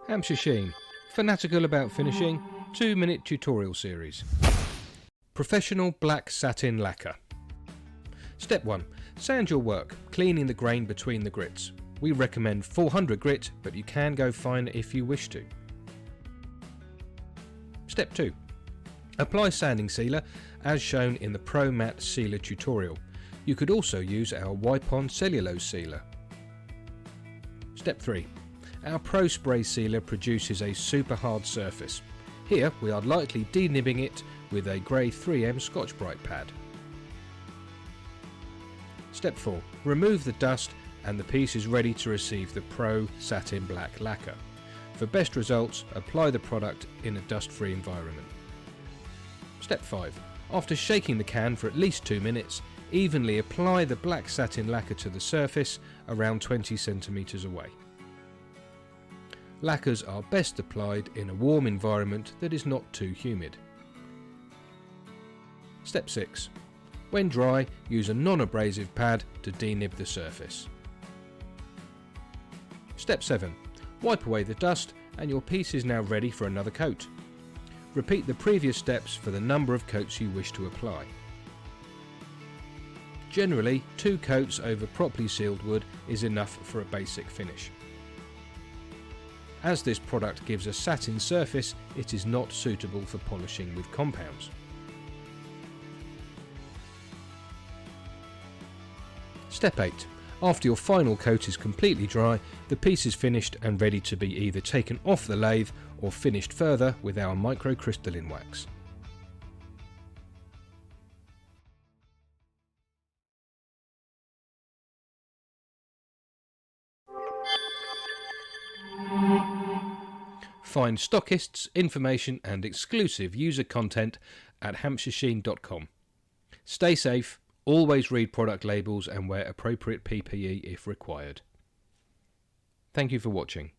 Hampshire Sheen, fanatical about finishing, 2-minute tutorial series. Professional Black Satin Lacquer. Step 1. Sand your work, cleaning the grain between the grits. We recommend 400 grit, but you can go finer if you wish to. Step 2. Apply sanding sealer as shown in the Pro Matte Sealer tutorial. You could also use our wipe-on cellulose sealer. Step 3. Our Pro Spray sealer produces a super hard surface. Here we are lightly denibbing it with a grey 3M Scotch-Brite pad. Step 4. Remove the dust and the piece is ready to receive the Pro Satin Black Lacquer. For best results, apply the product in a dust-free environment. Step 5. After shaking the can for at least 2 minutes, evenly apply the black satin lacquer to the surface around 20 cm away. Lacquers are best applied in a warm environment that is not too humid. Step 6. When dry, use a non-abrasive pad to denib the surface. Step 7. Wipe away the dust and your piece is now ready for another coat. Repeat the previous steps for the number of coats you wish to apply. Generally, 2 coats over properly sealed wood is enough for a basic finish. As this product gives a satin surface, it is not suitable for polishing with compounds. Step 8. After your final coat is completely dry, the piece is finished and ready to be either taken off the lathe or finished further with our microcrystalline wax. Find stockists, information and exclusive user content at hampshiresheen.com. Stay safe, always read product labels and wear appropriate PPE if required. Thank you for watching.